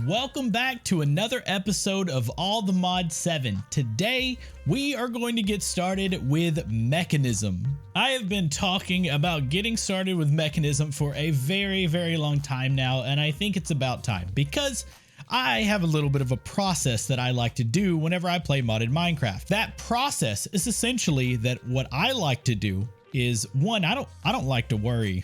Welcome back to another episode of All the Mod 7. Today, we are going to get started with Mekanism. I have been talking about getting started with Mekanism for a very long time now, and I think it's about time because I have a little bit of a process that I like to do whenever I play modded Minecraft. That process is essentially that what I like to do is, one, I don't like to worry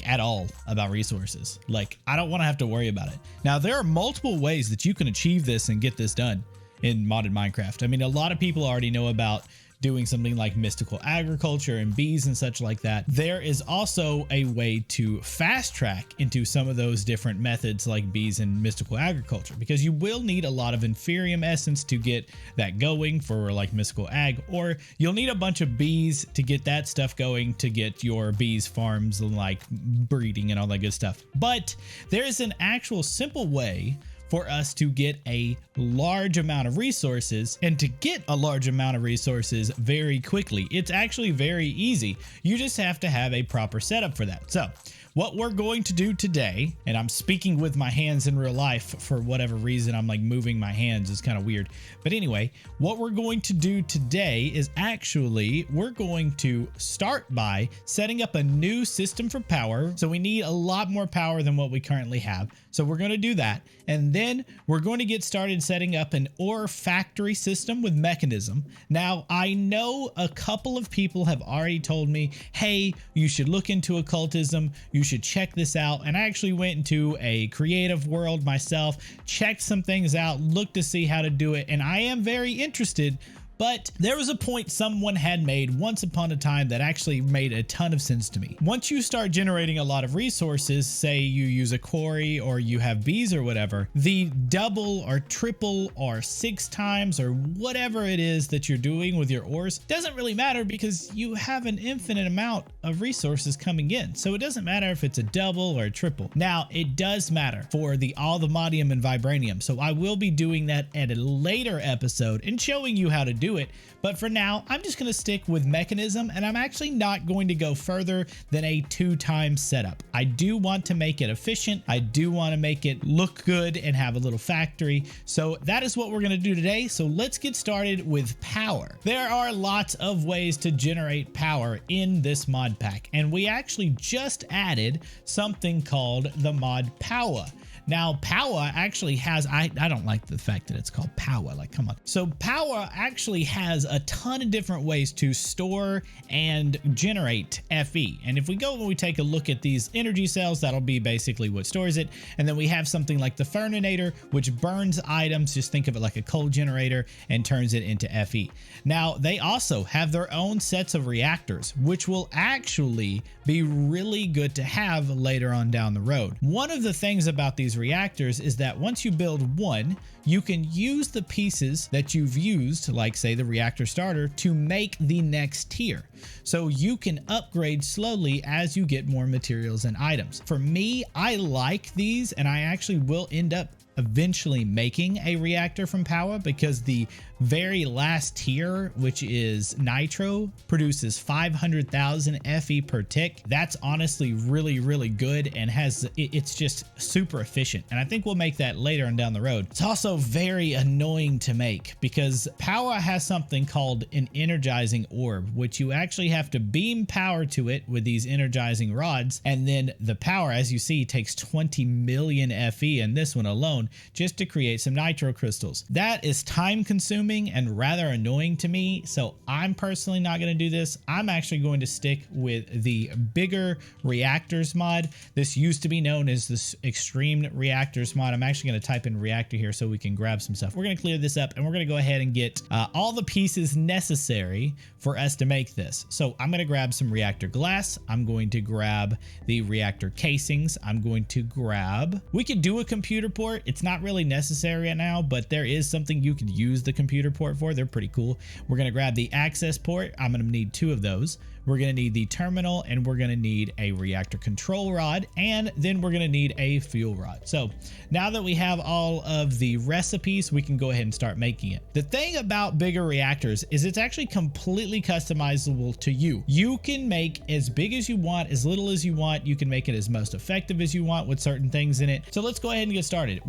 at all about resources. I don't want to have to worry about it. Now, there are multiple ways that you can achieve this and get this done in modded Minecraft. I mean, a lot of people already know about doing something like mystical agriculture and bees and such like that. There is also a way to fast track into some of those different methods like bees and mystical agriculture, because you will need a lot of inferium essence to get that going for like mystical ag, or you'll need a bunch of bees to get that stuff going to get your bees farms like breeding and all that good stuff. But there is an actual simple way for us to get a large amount of resources, and to get a large amount of resources very quickly. It's actually very easy. You just have to have a proper setup for that. So what we're going to do today, and I'm speaking with my hands in real life for whatever reason, I'm like moving my hands, it's kind of weird. But anyway, what we're going to do today is actually, we're going to start by setting up a new system for power. So we need a lot more power than what we currently have. So we're going to do that. And then we're going to get started setting up an ore factory system with Mekanism. Now, I know a couple of people have already told me, hey, you should look into occultism. You should check this out. And I actually went into a creative world myself, checked some things out, looked to see how to do it. And I am very interested. But there was a point someone had made once upon a time that actually made a ton of sense to me. Once you start generating a lot of resources, say you use a quarry or you have bees or whatever, the double or triple or 6 times or whatever it is that you're doing with your ores doesn't really matter, because you have an infinite amount of resources coming in. So it doesn't matter if it's a double or a triple. Now, it does matter for the allthemodium and vibranium. So I will be doing that at a later episode and showing you how to do it. But for now, I'm just going to stick with Mekanism, and I'm actually not going to go further than a 2-time setup. I do want to make it efficient. I do want to make it look good and have a little factory. So that is what we're going to do today. So let's get started with power. There are lots of ways to generate power in this mod pack, and we actually just added something called the mod Power. Now, Power actually has, I don't like the fact that it's called Power, like, come on. So Power actually has a ton of different ways to store and generate Fe. And if we go and we take a look at these energy cells, that'll be basically what stores it. And then we have something like the Furninator, which burns items, just think of it like a coal generator, and turns it into Fe. Now, they also have their own sets of reactors, which will actually be really good to have later on down the road. One of the things about these reactors is that once you build one, you can use the pieces that you've used, like say the reactor starter, to make the next tier. So you can upgrade slowly as you get more materials and items. For me, I like these, and I actually will end up eventually making a reactor from Power, because the very last tier, which is Nitro, produces 500,000 Fe per tick. That's honestly really good, and it's just super efficient. And I think we'll make that later on down the road. It's also very annoying to make, because Power has something called an energizing orb, which you actually have to beam power to it with these energizing rods. And then the power, as you see, takes 20 million Fe in this one alone, just to create some nitro crystals. That is time consuming and rather annoying to me, so I'm personally not going to do this. I'm actually going to stick with the Bigger Reactors mod. This used to be known as this Extreme Reactors mod. I'm actually going to type in Reactor here so we can grab some stuff. We're going to clear this up, and we're going to go ahead and get all the pieces necessary for us to make this. So I'm going to grab some reactor glass. I'm going to grab the reactor casings. I'm going to grab, we could do a computer port. It's not really necessary right now, but there is something you could use the computer port for. They're pretty cool. We're going to grab the access port. I'm going to need 2 of those. we're going to need the terminal, and we're going to need a reactor control rod, and then we're going to need a fuel rod. So now that we have all of the recipes, we can go ahead and start making it. The thing about Bigger Reactors is it's actually completely customizable to you. You can make as big as you want, as little as you want. You can make it as most effective as you want with certain things in it. So let's go ahead and get started.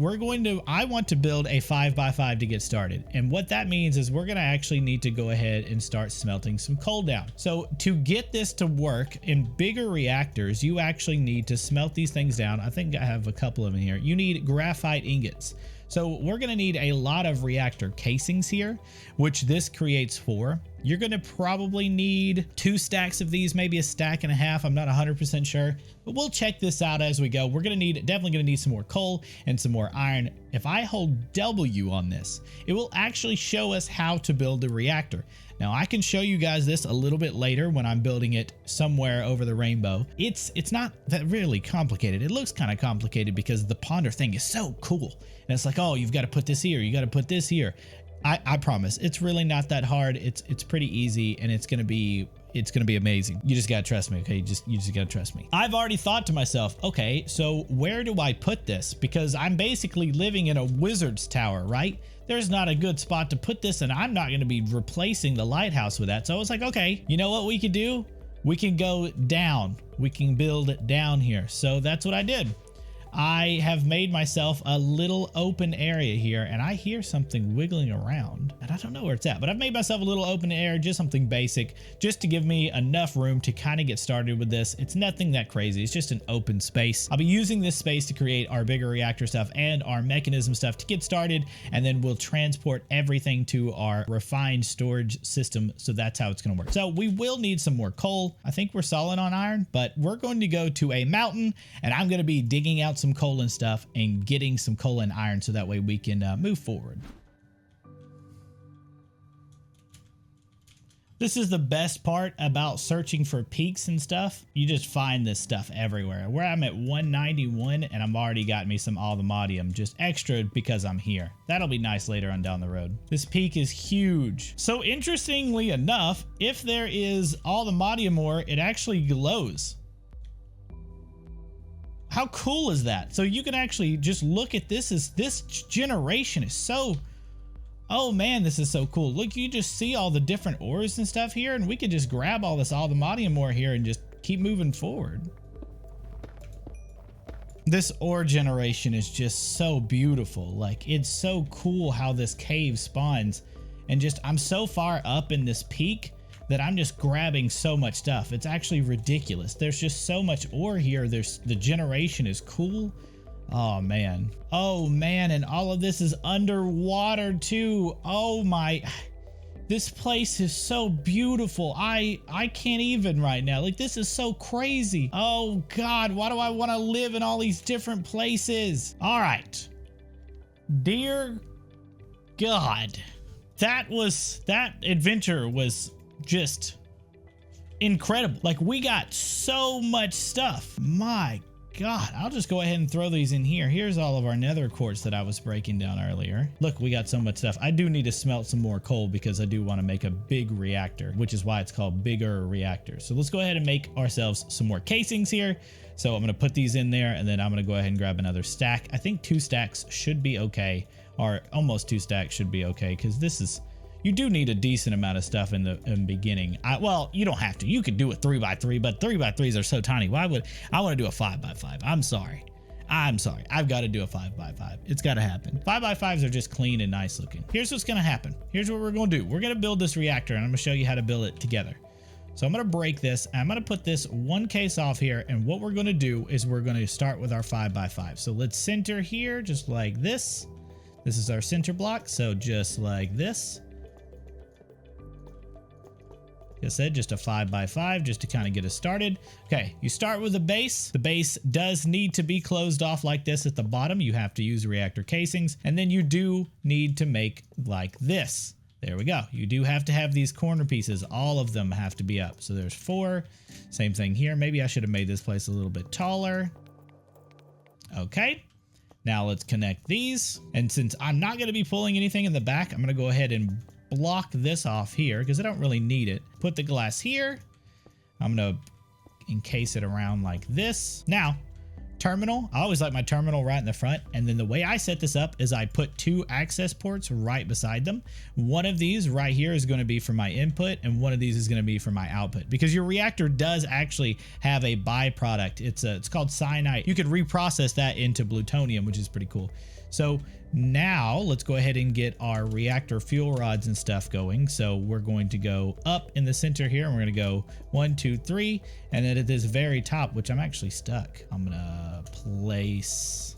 I want to build a 5x5 to get started. And what that means is we're going to actually need to go ahead and start smelting some coal down. So to get this to work in Bigger Reactors, you actually need to smelt these things down. I think I have a couple of them here. You need graphite ingots. So we're going to need a lot of reactor casings here, which this creates 4. You're going to probably need 2 stacks of these, maybe a stack and a half. I'm not 100% sure, but we'll check this out as we go. We're going to definitely going to need some more coal and some more iron. If I hold W on this, it will actually show us how to build the reactor. Now I can show you guys this a little bit later when I'm building it somewhere over the rainbow. It's not that really complicated. It looks kind of complicated because the ponder thing is so cool. And it's like, oh, you've got to put this here. You got to put this here. I promise it's really not that hard. It's pretty easy, and it's gonna be amazing. You just gotta trust me, okay? You just gotta trust me. I've already thought to myself, okay, so where do I put this? Because I'm basically living in a wizard's tower, right? There's not a good spot to put this, and I'm not gonna be replacing the lighthouse with that. So I was like, okay, you know what we could do? We can go down. We can build down here. So that's what I did. I have made myself a little open area here, and I hear something wiggling around, and I don't know where it's at, but I've made myself a little open area, just something basic, just to give me enough room to kind of get started with this. It's nothing that crazy. It's just an open space. I'll be using this space to create our Bigger Reactor stuff and our Mekanism stuff to get started, and then we'll transport everything to our refined storage system. So that's how it's going to work. So we will need some more coal. I think we're solid on iron, but we're going to go to a mountain, and I'm going to be digging out some coal and stuff and getting some coal and iron so that way we can move forward. This is the best part about searching for peaks and stuff. You just find this stuff everywhere. Where I'm at 191 and I'm already got me some allthemodium, just extra because I'm here. That'll be nice later on down the road. This peak is huge. So interestingly enough, if there is allthemodium ore, it actually glows. How cool is that? So you can actually just look at this. This generation is so, oh man, this is so cool. Look, you just see all the different ores and stuff here, and we could just grab all this allthemodium ore here and just keep moving forward. This ore generation is just so beautiful. Like, it's so cool how this cave spawns, and just, I'm so far up in this peak that I'm just grabbing so much stuff. It's actually ridiculous. There's just so much ore here. The generation is cool. Oh man. Oh man, and all of this is underwater too. Oh my. This place is so beautiful. I can't even right now. Like, this is so crazy. Oh God, why do I want to live in all these different places? All right. Dear God. That adventure was just incredible. Like, we got so much stuff. My God, I'll just go ahead and throw these in here. Here's all of our nether quartz that I was breaking down earlier. Look, we got so much stuff. I do need to smelt some more coal because I do want to make a big reactor, which is why it's called Bigger Reactors. So let's go ahead and make ourselves some more casings here. So I'm going to put these in there, and then I'm going to go ahead and grab another stack. I think 2 stacks should be okay, or almost 2 stacks should be okay, because this is, you do need a decent amount of stuff in the beginning. Well, you don't have to. You could do a 3x3, but 3x3s are so tiny. Why would I want to do a 5x5? I'm sorry. I've got to do a 5x5. It's got to happen. 5x5s are just clean and nice looking. Here's what's going to happen. Here's what we're going to do. We're going to build this reactor, and I'm going to show you how to build it together. So I'm going to break this. I'm going to put this one case off here. And what we're going to do is we're going to start with our 5x5. So let's center here just like this. This is our center block. So just like this. Like I said, just a 5x5 just to kind of get us started. Okay, you start with the base. The base does need to be closed off like this at the bottom. You have to use reactor casings. And then you do need to make like this. There we go. You do have to have these corner pieces. All of them have to be up. So there's 4. Same thing here. Maybe I should have made this place a little bit taller. Okay. Now let's connect these. And since I'm not going to be pulling anything in the back, I'm going to go ahead and block this off here because I don't really need it. Put the glass here. I'm going to encase it around like this. Now, terminal, I always like my terminal right in the front. And then the way I set this up is I put 2 access ports right beside them. One of these right here is going to be for my input, and one of these is going to be for my output, because your reactor does actually have a byproduct. It's called cyanide. You could reprocess that into plutonium, which is pretty cool. So now let's go ahead and get our reactor fuel rods and stuff going. So we're going to go up in the center here, and we're going to go 1, 2, 3. And then at this very top, which I'm actually stuck, I'm going to place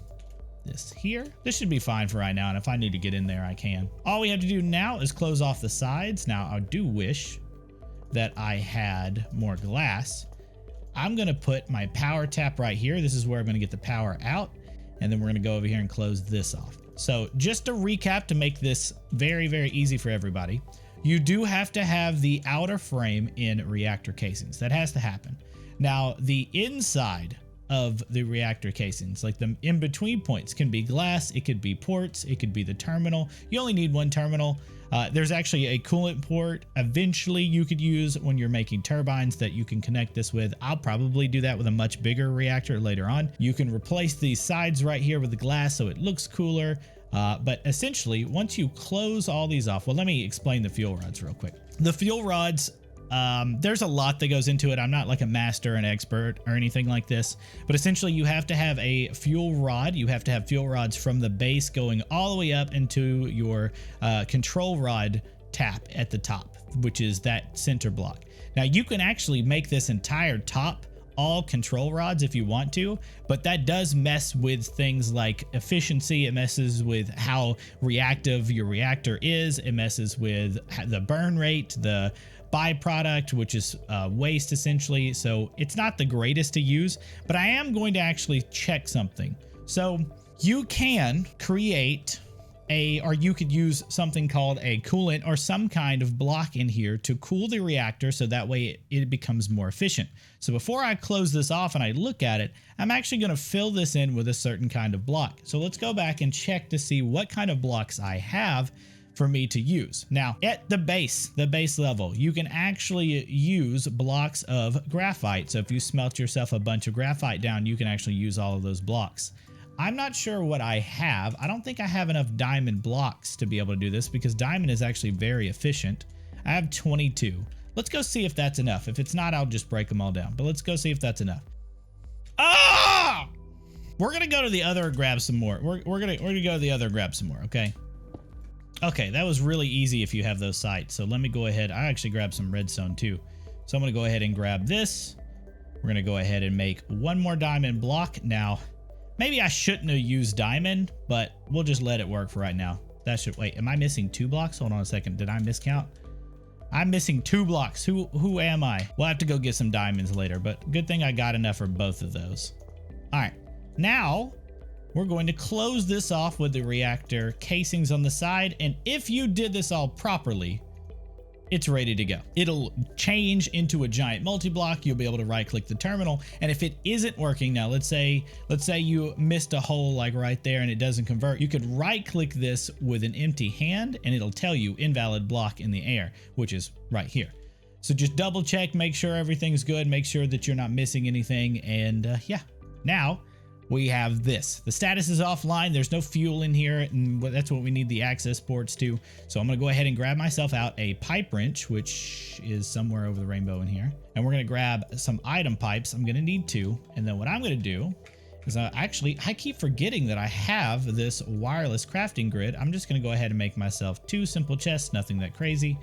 this here. This should be fine for right now. And if I need to get in there, I can. All we have to do now is close off the sides. Now, I do wish that I had more glass. I'm going to put my power tap right here. This is where I'm going to get the power out. And then we're going to go over here and close this off. So just to recap, to make this very, very easy for everybody, you do have to have the outer frame in reactor casings. That has to happen. Now, the inside of the reactor casings, like the in-between points, can be glass, it could be ports, it could be the terminal. You only need 1 terminal. There's actually a coolant port eventually you could use when you're making turbines that you can connect this with. I'll probably do that with a much bigger reactor later on. You can replace these sides right here with the glass so it looks cooler. But essentially, once you close all these off, well, let me explain the fuel rods real quick. The fuel rods, there's a lot that goes into it. I'm not like a master and expert or anything like this, but essentially you have to have a fuel rod. You have to have fuel rods from the base going all the way up into your control rod tap at the top, which is that center block. Now you can actually make this entire top all control rods if you want to, but that does mess with things like efficiency. It messes with how reactive your reactor is. It messes with the burn rate, the byproduct, which is waste essentially. So it's not the greatest to use, but I am going to actually check something. So you can create or you could use something called a coolant or some kind of block in here to cool the reactor, so that way it becomes more efficient. So before I close this off and I look at it, I'm actually going to fill this in with a certain kind of block. So let's go back and check to see what kind of blocks I have for me to use. Now, at the base level, you can actually use blocks of graphite. So if you smelt yourself a bunch of graphite down, you can actually use all of those blocks. I'm not sure what I have. I don't think I have enough diamond blocks to be able to do this, because diamond is actually very efficient. I have 22. Let's go see if that's enough. If it's not, I'll just break them all down, but let's go see if that's enough. Ah! We're gonna go to the other and grab some more. We're gonna go to the other and grab some more, okay? Okay, that was really easy if you have those sites. So let me go ahead. I actually grabbed some redstone too. So I'm gonna go ahead and grab this. We're gonna go ahead and make one more diamond block. Now, maybe I shouldn't have used diamond, but we'll just let it work for right now. That should, wait, am I missing 2 blocks? Hold on a second. Did I miscount? I'm missing 2 blocks. Who am I? We'll have to go get some diamonds later, but good thing I got enough for both of those. All right, now we're going to close this off with the reactor casings on the side. And if you did this all properly, it's ready to go. It'll change into a giant multi-block. You'll be able to right click the terminal. And if it isn't working now, let's say you missed a hole like right there and it doesn't convert, you could right click this with an empty hand and it'll tell you invalid block in the air, which is right here. So just double check, make sure everything's good, make sure that you're not missing anything. And yeah, now we have this. The status is offline. There's no fuel in here, and that's what we need the access ports to. So I'm going to go ahead and grab myself out a pipe wrench, which is somewhere over the rainbow in here. And we're going to grab some item pipes. I'm going to need 2. And then what I'm going to do is I keep forgetting that I have this wireless crafting grid. I'm just going to go ahead and make myself 2 simple chests, nothing that crazy.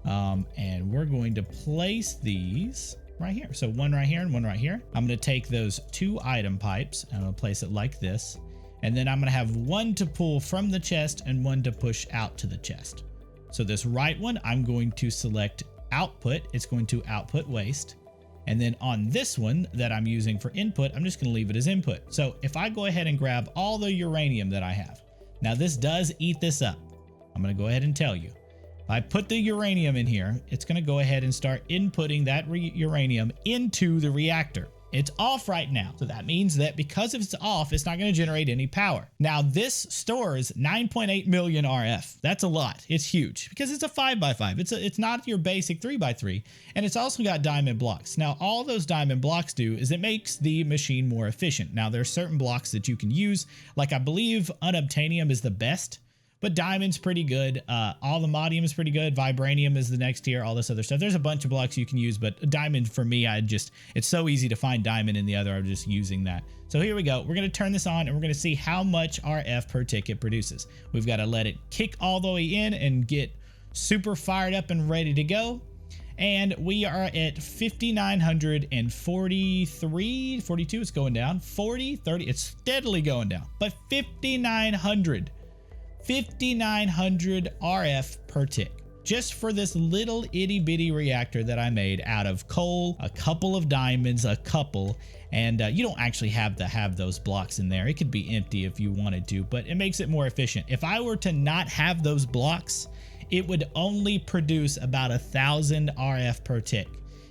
And we're going to place these right here. So 1 right here and 1 right here. I'm going to take those 2 item pipes and I'm going to place it like this. And then I'm going to have 1 to pull from the chest and 1 to push out to the chest. So this right one, I'm going to select output. It's going to output waste. And then on this one that I'm using for input, I'm just going to leave it as input. So if I go ahead and grab all the uranium that I have, now this does eat this up. I'm going to go ahead and tell you. I put the uranium in here, it's going to go ahead and start inputting that uranium into the reactor. It's off right now. So that means that because it's off, it's not going to generate any power. Now this stores 9.8 million RF. That's a lot. It's huge because it's a 5x5. It's not your basic 3x3. And it's also got diamond blocks. Now all those diamond blocks do is it makes the machine more efficient. Now there's certain blocks that you can use. Like I believe unobtainium is the best. But diamond's pretty good. All the modium is pretty good. Vibranium is the next tier. All this other stuff. There's a bunch of blocks you can use, but diamond for me, it's so easy to find diamond in the other. I'm just using that. So here we go. We're going to turn this on and we're going to see how much RF per tick it produces. We've got to let it kick all the way in and get super fired up and ready to go. And we are at 5,943, 42, it's going down, 40, 30, it's steadily going down, but 5,900 RF per tick just for this little itty bitty reactor that I made out of coal, a couple of diamonds, and you don't actually have to have those blocks in there. It could be empty if you wanted to, but it makes it more efficient. If I were to not have those blocks, it would only produce about 1,000 RF per tick.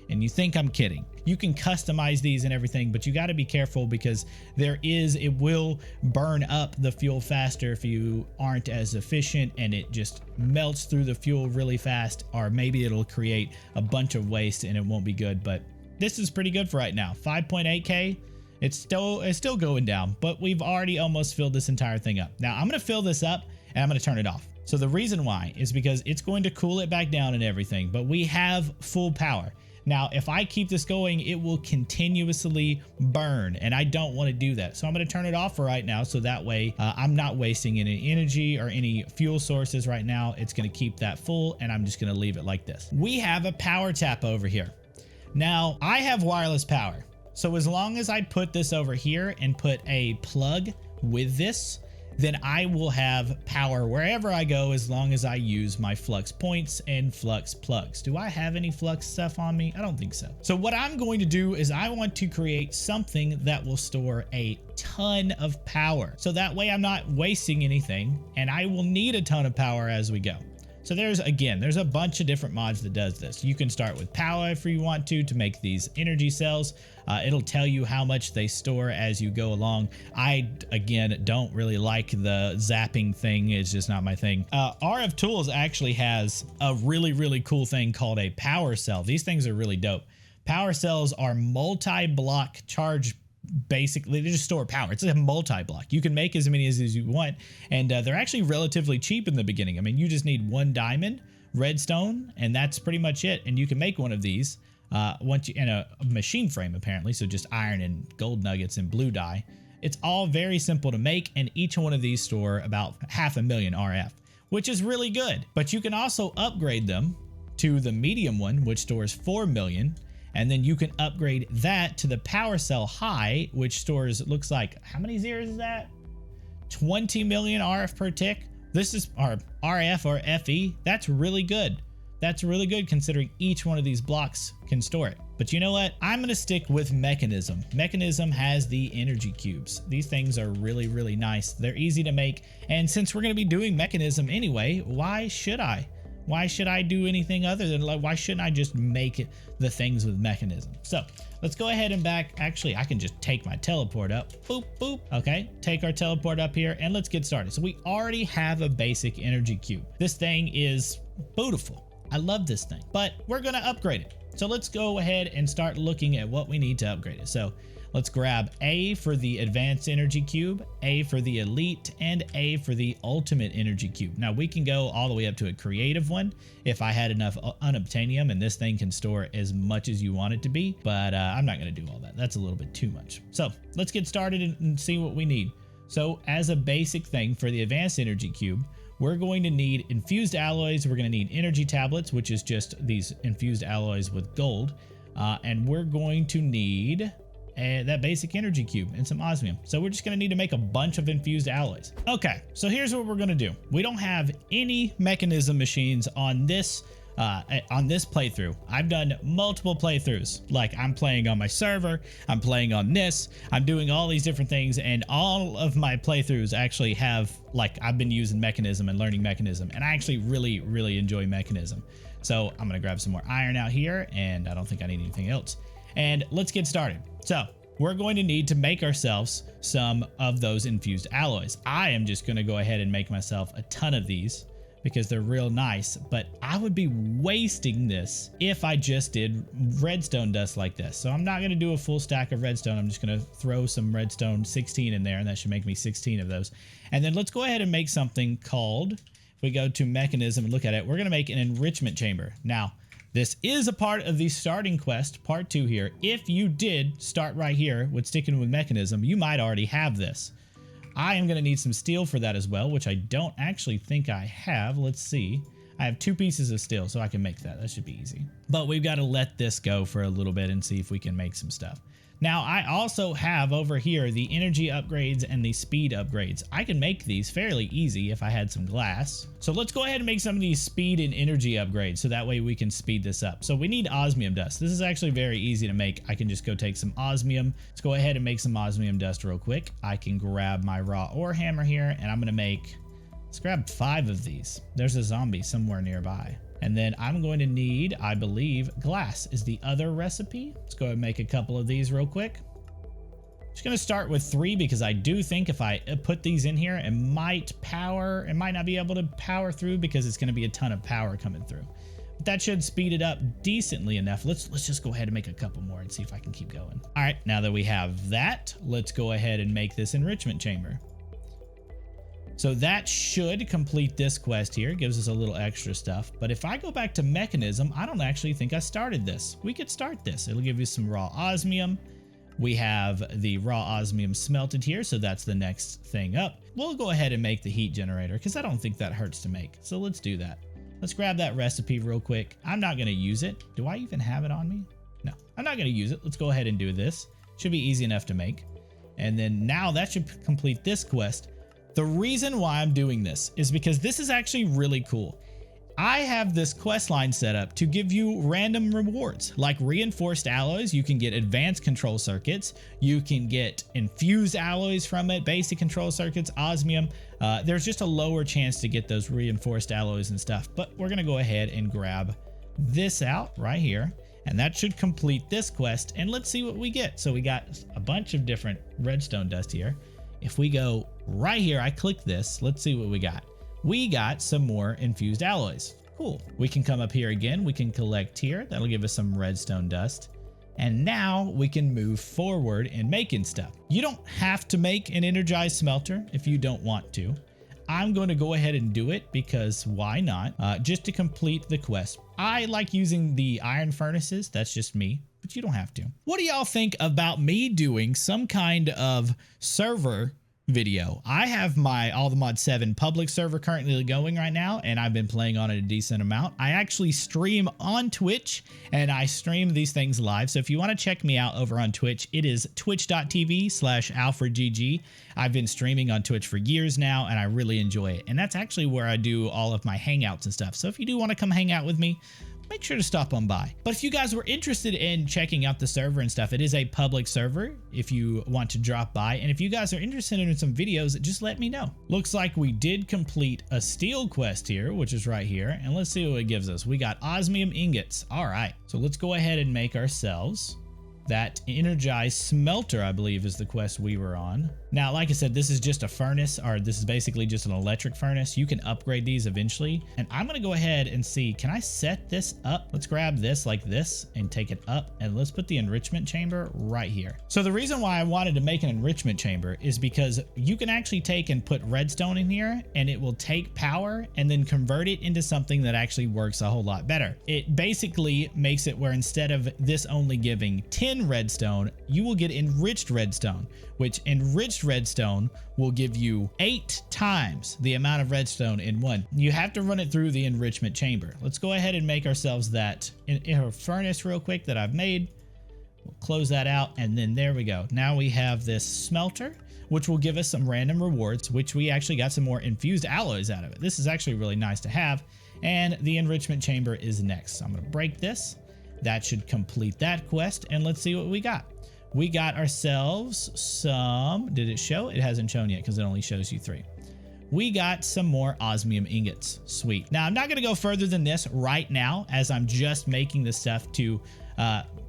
And you think I'm kidding. You can customize these and everything, but you got to be careful because it will burn up the fuel faster if you aren't as efficient, and it just melts through the fuel really fast, or maybe it'll create a bunch of waste and it won't be good. But this is pretty good for right now. 5.8K. It's still going down, but we've already almost filled this entire thing up. Now I'm going to fill this up and I'm going to turn it off. So the reason why is because it's going to cool it back down and everything, but we have full power. Now, if I keep this going, it will continuously burn, and I don't want to do that. So I'm going to turn it off for right now, so that way I'm not wasting any energy or any fuel sources right now. It's going to keep that full, and I'm just going to leave it like this. We have a power tap over here. Now, I have wireless power. So as long as I put this over here and put a plug with this, then I will have power wherever I go as long as I use my flux points and flux plugs. Do I have any flux stuff on me? I don't think so. So what I'm going to do is I want to create something that will store a ton of power. So that way I'm not wasting anything, and I will need a ton of power as we go. So there's a bunch of different mods that does this. You can start with power if you want to make these energy cells. It'll tell you how much they store as you go along. I, again, don't really like the zapping thing. It's just not my thing. RF Tools actually has a really, really cool thing called a power cell. These things are really dope. Power cells are multi-block charge. Basically, they just store power. It's a multi-block. You can make as many as you want, and they're actually relatively cheap in the beginning. I mean, you just need one diamond, redstone, and that's pretty much it. And you can make one of these once you in a machine frame, apparently. So just iron and gold nuggets and blue dye. It's all very simple to make, and each one of these store about 500,000 RF, which is really good. But you can also upgrade them to the medium one, which stores 4 million. And then you can upgrade that to the power cell high, which stores, it looks like, how many zeros is that? 20 million RF per tick. This is our RF or FE. That's really good. That's really good considering each one of these blocks can store it. But you know what? I'm going to stick with Mekanism. Mekanism has the energy cubes. These things are really, really nice. They're easy to make. And since we're going to be doing Mekanism anyway, why should I? Why should I do anything other than, like, why shouldn't I just make the things with Mekanism? So let's go ahead and back. Actually, I can just take my teleport up. Boop, boop. Okay, take our teleport up here and let's get started. So we already have a basic energy cube. This thing is beautiful. I love this thing, but we're going to upgrade it. So let's go ahead and start looking at what we need to upgrade it. So let's grab A for the advanced energy cube, A for the elite, and A for the ultimate energy cube. Now we can go all the way up to a creative one if I had enough unobtainium, and this thing can store as much as you want it to be, but I'm not going to do all that. That's a little bit too much. So let's get started and see what we need. So as a basic thing for the advanced energy cube, we're going to need infused alloys. We're going to need energy tablets, which is just these infused alloys with gold. And we're going to need that basic energy cube and some osmium. So we're just going to need to make a bunch of infused alloys. Okay, so here's what we're going to do. We don't have any Mekanism machines on this playthrough. I've done multiple playthroughs. Like, I'm playing on my server, I'm playing on this, I'm doing all these different things, and all of my playthroughs actually have, like, I've been using Mekanism and learning Mekanism, and I actually really, really enjoy Mekanism. So I'm gonna grab some more iron out here, and I don't think I need anything else. And let's get started. So we're going to need to make ourselves some of those infused alloys. I am just going to go ahead and make myself a ton of these because they're real nice, but I would be wasting this if I just did redstone dust like this. So I'm not going to do a full stack of redstone. I'm just going to throw some redstone 16 in there, and that should make me 16 of those. And then let's go ahead and make something called, if we go to Mekanism and look at it, we're going to make an enrichment chamber. Now, this is a part of the starting quest, part 2 here. If you did start right here with sticking with Mekanism, you might already have this. I am going to need some steel for that as well, which I don't actually think I have. Let's see. I have 2 pieces of steel, so I can make that. That should be easy. But we've got to let this go for a little bit and see if we can make some stuff. Now, I also have over here the energy upgrades and the speed upgrades. I can make these fairly easy if I had some glass. So let's go ahead and make some of these speed and energy upgrades so that way we can speed this up. So we need osmium dust. This is actually very easy to make. I can just go take some osmium. Let's go ahead and make some osmium dust real quick. I can grab my raw ore hammer here, and I'm going to make, let's grab 5 of these. There's a zombie somewhere nearby. And then I'm going to need, I believe, glass is the other recipe. Let's go ahead and make a couple of these real quick. Just going to start with 3 because I do think if I put these in here, it might not be able to power through because it's going to be a ton of power coming through. But that should speed it up decently enough. Let's just go ahead and make a couple more and see if I can keep going. All right, now that we have that, let's go ahead and make this enrichment chamber. So that should complete this quest here. It gives us a little extra stuff. But if I go back to Mekanism, I don't actually think I started this. We could start this. It'll give you some raw osmium. We have the raw osmium smelted here, so that's the next thing up. We'll go ahead and make the heat generator because I don't think that hurts to make. So let's do that. Let's grab that recipe real quick. I'm not going to use it. Do I even have it on me? No, I'm not going to use it. Let's go ahead and do this. Should be easy enough to make. And then now that should complete this quest. The reason why I'm doing this is because this is actually really cool. I have this quest line set up to give you random rewards like reinforced alloys. You can get advanced control circuits. You can get infused alloys from it, basic control circuits, osmium. There's just a lower chance to get those reinforced alloys and stuff, but we're going to go ahead and grab this out right here. And that should complete this quest. And let's see what we get. So we got a bunch of different redstone dust here. If we go right here, I click this. Let's see what we got. We got some more infused alloys. Cool. We can come up here again. We can collect here. That'll give us some redstone dust. And now we can move forward in making stuff. You don't have to make an energized smelter if you don't want to. I'm going to go ahead and do it because why not? Just to complete the quest. I like using the iron furnaces. That's just me. But you don't have to. What do y'all think about me doing some kind of server video? I have my All the Mod 7 public server currently going right now, and I've been playing on it a decent amount. I actually stream on Twitch, and I stream these things live. So if you want to check me out over on Twitch, it is twitch.tv/AlfredGG. I've been streaming on Twitch for years now, and I really enjoy it. And that's actually where I do all of my hangouts and stuff. So if you do want to come hang out with me, make sure to stop on by. But if you guys were interested in checking out the server and stuff, it is a public server if you want to drop by. And if you guys are interested in some videos, just let me know. Looks like we did complete a steel quest here, which is right here. And let's see what it gives us. We got osmium ingots. All right. So let's go ahead and make ourselves that Energized Smelter, I believe, is the quest we were on. Now, like I said, this is just a furnace, or this is basically just an electric furnace. You can upgrade these eventually. And I'm going to go ahead and see, can I set this up? Let's grab this like this and take it up, and let's put the enrichment chamber right here. So the reason why I wanted to make an enrichment chamber is because you can actually take and put redstone in here, and it will take power and then convert it into something that actually works a whole lot better. It basically makes it where instead of this only giving 10 redstone, you will get enriched redstone, which enriched redstone will give you 8 times the amount of redstone in one. You have to run it through the enrichment chamber. Let's go ahead and make ourselves that in a furnace real quick that I've made. We'll close that out, and then there we go. Now we have this smelter, which will give us some random rewards, which we actually got some more infused alloys out of it. This is actually really nice to have. And the enrichment chamber is next. So I'm going to break this. That should complete that quest, and let's see what we got. We got ourselves some, did it show? It hasn't shown yet because it only shows you 3. We got some more osmium ingots. Sweet. Now, I'm not going to go further than this right now, as I'm just making the stuff to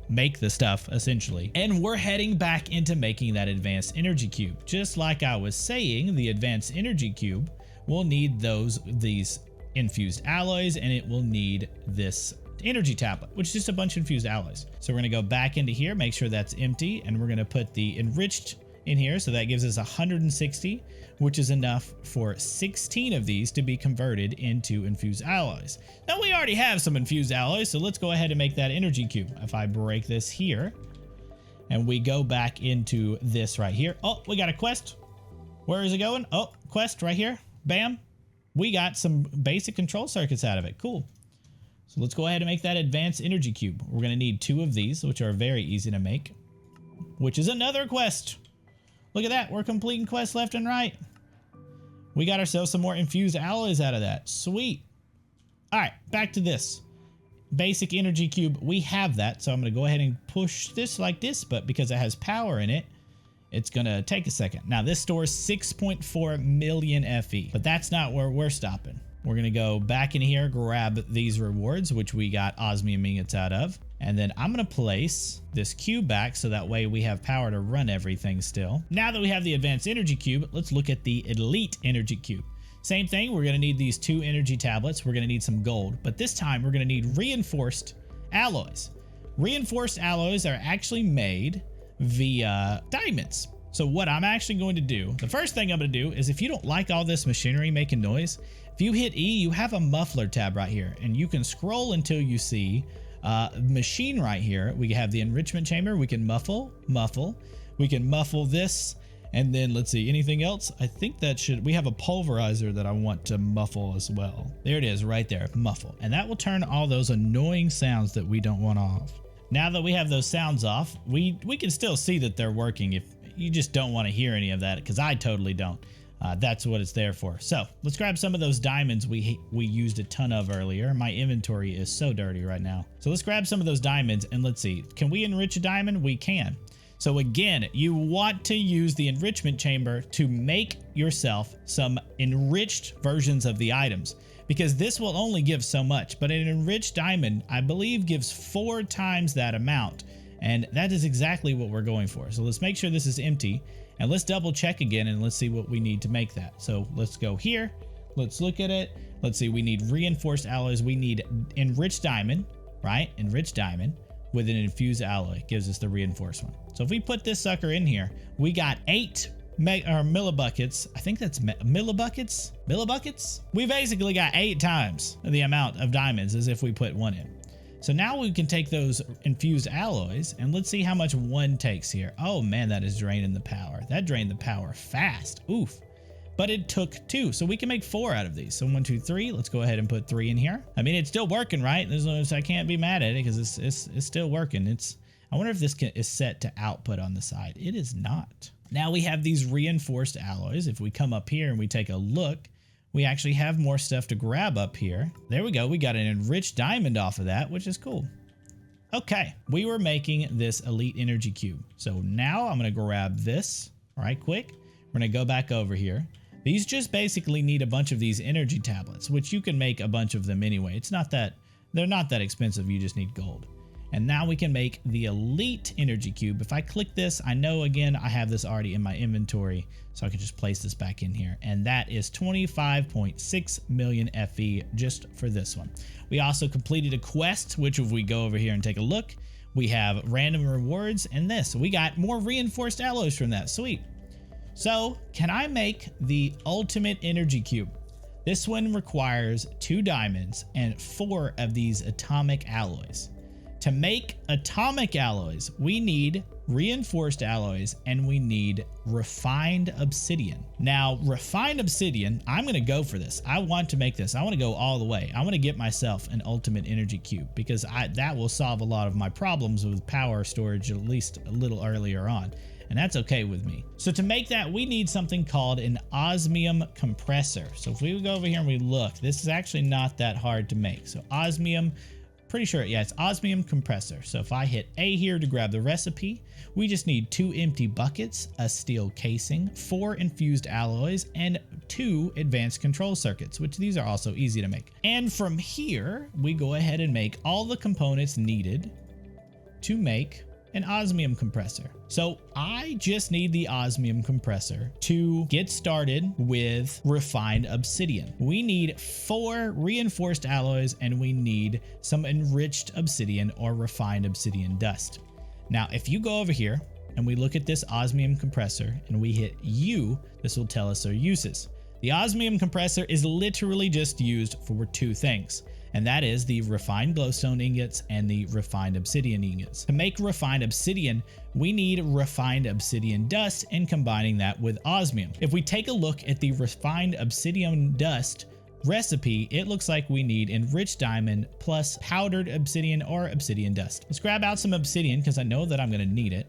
make the stuff essentially. And we're heading back into making that advanced energy cube. Just like I was saying, the advanced energy cube will need these infused alloys, and it will need this energy tablet, which is just a bunch of infused alloys. So we're going to go back into here, make sure that's empty, and we're going to put the enriched in here. So that gives us 160, which is enough for 16 of these to be converted into infused alloys. Now we already have some infused alloys, so let's go ahead and make that energy cube. If I break this here and we go back into this right here. Oh, we got a quest. Where is it going? Oh, quest right here. Bam. We got some basic control circuits out of it. Cool. So let's go ahead and make that advanced energy cube. We're going to need 2 of these, which are very easy to make, which is another quest. Look at that. We're completing quests left and right. We got ourselves some more infused alloys out of that. Sweet. All right, back to this. Basic energy cube. We have that, so I'm going to go ahead and push this like this, but because it has power in it, it's going to take a second. Now, this stores 6.4 million FE, but that's not where we're stopping. We're going to go back in here, grab these rewards, which we got osmium ingots out of. And then I'm going to place this cube back so that way we have power to run everything still. Now that we have the advanced energy cube, let's look at the elite energy cube. Same thing, we're going to need these 2 energy tablets. We're going to need some gold, but this time we're going to need reinforced alloys. Reinforced alloys are actually made via diamonds. So what I'm actually going to do, the first thing I'm going to do is, if you don't like all this machinery making noise, if you hit E, you have a muffler tab right here, and you can scroll until you see machine right here. We have the enrichment chamber. We can muffle. We can muffle this, and then let's see, anything else? I think that we have a pulverizer that I want to muffle as well. There it is right there, muffle. And that will turn all those annoying sounds that we don't want off. Now that we have those sounds off, we can still see that they're working. If you just don't want to hear any of that, because I totally don't. That's what it's there for. So let's grab some of those diamonds we used a ton of earlier. My inventory is so dirty right now. So let's grab some of those diamonds and let's see. Can we enrich a diamond? We can. So again, you want to use the enrichment chamber to make yourself some enriched versions of the items, because this will only give so much, but an enriched diamond, I believe, gives 4 times that amount. And that is exactly what we're going for. So let's make sure this is empty. And let's double check again and let's see what we need to make that. So let's go here. Let's look at it. Let's see, we need reinforced alloys. We need enriched diamond, right? Enriched diamond with an infused alloy gives us the reinforced one. So if we put this sucker in here, we got 8 millibuckets. I think that's millibuckets? Millibuckets? We basically got 8 times the amount of diamonds as if we put 1 in. So now we can take those infused alloys and let's see how much 1 takes here. Oh man, that is draining the power. That drained the power fast. Oof. But it took 2, so we can make 4 out of these. So 1, 2, 3. Let's go ahead and put 3 in here. I mean, it's still working, right? I can't be mad at it because it's still working. I wonder if this is set to output on the side. It is not. Now we have these reinforced alloys. If we come up here and we take a look, we actually have more stuff to grab up here. There we go. We got an enriched diamond off of that, which is cool. Okay, we were making this elite energy cube. So now I'm going to grab this right quick. We're going to go back over here. These just basically need a bunch of these energy tablets, which you can make a bunch of them anyway. They're not that expensive. You just need gold. And now we can make the elite energy cube. If I click this, I know again, I have this already in my inventory, so I can just place this back in here. And that is 25.6 million FE just for this one. We also completed a quest, which if we go over here and take a look, we have random rewards and this. We got more reinforced alloys from that. Sweet. So can I make the ultimate energy cube? This one requires 2 diamonds and 4 of these atomic alloys. To make atomic alloys, we need reinforced alloys and we need refined obsidian. Now, refined obsidian, I'm going to go for this. I want to make this. I want to go all the way. I want to get myself an ultimate energy cube because that will solve a lot of my problems with power storage, at least a little earlier on. And that's okay with me. So to make that, we need something called an Osmium Compressor. So if we go over here and we look, this is actually not that hard to make. So Osmium, pretty sure, yeah, it's Osmium Compressor. So if I hit A here to grab the recipe, we just need 2 empty buckets, a steel casing, 4 infused alloys, and 2 advanced control circuits, which these are also easy to make. And from here, we go ahead and make all the components needed to make an osmium compressor. So I just need the osmium compressor to get started with refined obsidian. We need 4 reinforced alloys and we need some enriched obsidian or refined obsidian dust. Now, if you go over here and we look at this osmium compressor and we hit U, this will tell us our uses. The osmium compressor is literally just used for 2 things, and that is the refined glowstone ingots and the refined obsidian ingots. To make refined obsidian, we need refined obsidian dust and combining that with osmium. If we take a look at the refined obsidian dust recipe, it looks like we need enriched diamond plus powdered obsidian or obsidian dust. Let's grab out some obsidian because I know that I'm going to need it.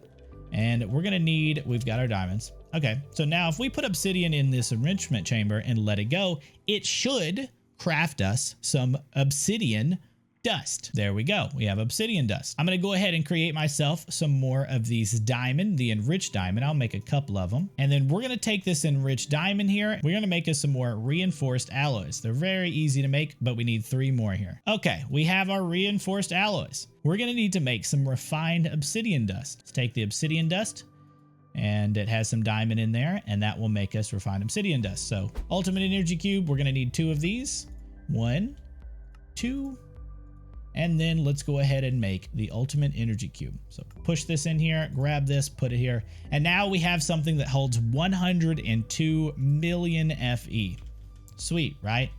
And we're going to need, we've got our diamonds. Okay, so now if we put obsidian in this enrichment chamber and let it go, it should craft us some obsidian dust. There we go. We have obsidian dust. I'm going to go ahead and create myself some more of these diamond, the enriched diamond. I'll make a couple of them. And then we're going to take this enriched diamond here. We're going to make us some more reinforced alloys. They're very easy to make, but we need 3 more here. Okay, we have our reinforced alloys. We're going to need to make some refined obsidian dust. Let's take the obsidian dust, and it has some diamond in there, and that will make us refined obsidian dust. So ultimate energy cube, we're going to need 2 of these. 1, 2, and then let's go ahead and make the ultimate energy cube. So push this in here, grab this, put it here. And now we have something that holds 102 million Fe. Sweet, right?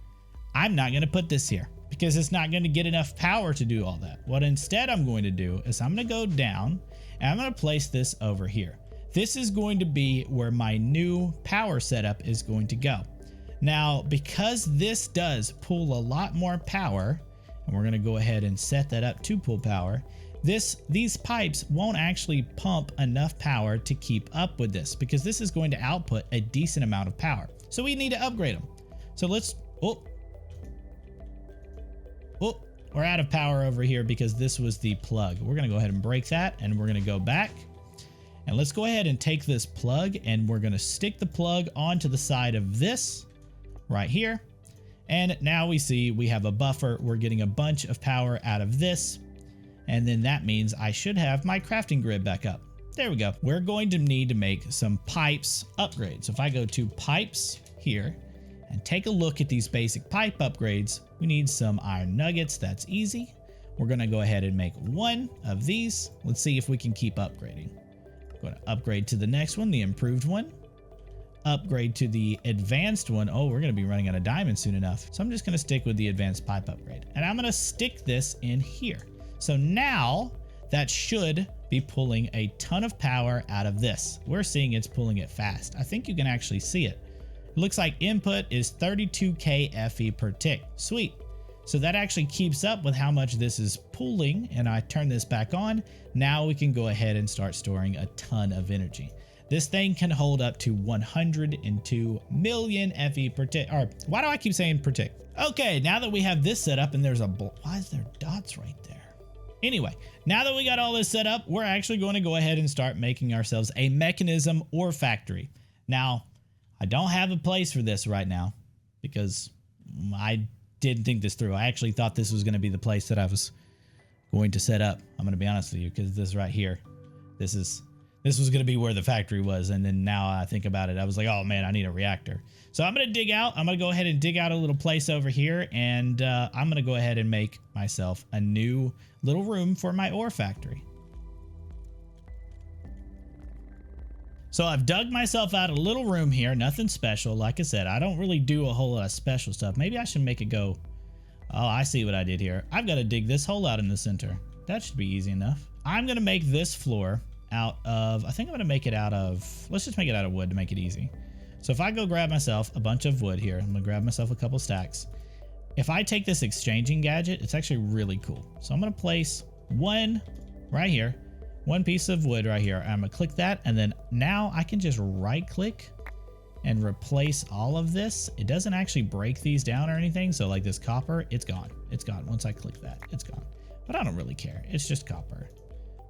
I'm not going to put this here because it's not going to get enough power to do all that. What instead I'm going to do is I'm going to go down and I'm going to place this over here. This is going to be where my new power setup is going to go. Now, because this does pull a lot more power, and we're going to go ahead and set that up to pull power, these pipes won't actually pump enough power to keep up with this because this is going to output a decent amount of power. So we need to upgrade them. So let's, we're out of power over here because this was the plug. We're going to go ahead and break that, and we're going to go back. And let's go ahead and take this plug, and we're going to stick the plug onto the side of this right here. And now we see we have a buffer. We're getting a bunch of power out of this. And then that means I should have my crafting grid back up. There we go. We're going to need to make some pipes upgrades. So if I go to pipes here and take a look at these basic pipe upgrades, we need some iron nuggets. That's easy. We're going to go ahead and make 1 of these. Let's see if we can keep upgrading. Going to upgrade to the next one, the improved one. Upgrade to the advanced one. Oh, we're going to be running out of diamonds soon enough. So I'm just going to stick with the advanced pipe upgrade. And I'm going to stick this in here. So now that should be pulling a ton of power out of this. We're seeing it's pulling it fast. I think you can actually see it. It looks like input is 32k Fe per tick. Sweet. So that actually keeps up with how much this is pulling. And I turn this back on. Now we can go ahead and start storing a ton of energy. This thing can hold up to 102 million Fe per tick. Or why do I keep saying per tick? Okay, now that we have this set up and there's why is there dots right there? Anyway, now that we got all this set up, we're actually going to go ahead and start making ourselves a Mekanism ore factory. Now, I don't have a place for this right now because I didn't think this through. I actually thought this was going to be the place that I was going to set up. I'm going to be honest with you because this right here, this was going to be where the factory was. And then now I think about it, I was like, oh man, I need a reactor. So I'm going to dig out. I'm going to go ahead and dig out a little place over here. And I'm going to go ahead and make myself a new little room for my ore factory. So I've dug myself out a little room here. Nothing special. Like I said, I don't really do a whole lot of special stuff. Maybe I should make it go. Oh, I see what I did here. I've got to dig this hole out in the center. That should be easy enough. I'm going to make this floor out of, I think I'm going to make it out of, let's just make it out of wood to make it easy. So if I go grab myself a bunch of wood here, I'm going to grab myself a couple stacks. If I take this exchanging gadget, it's actually really cool. So I'm going to place one right here, one piece of wood right here. I'm going to click that. And then now I can just right click and replace all of this. It doesn't actually break these down or anything. So like this copper, it's gone. It's gone. Once I click that, it's gone. But I don't really care. It's just copper.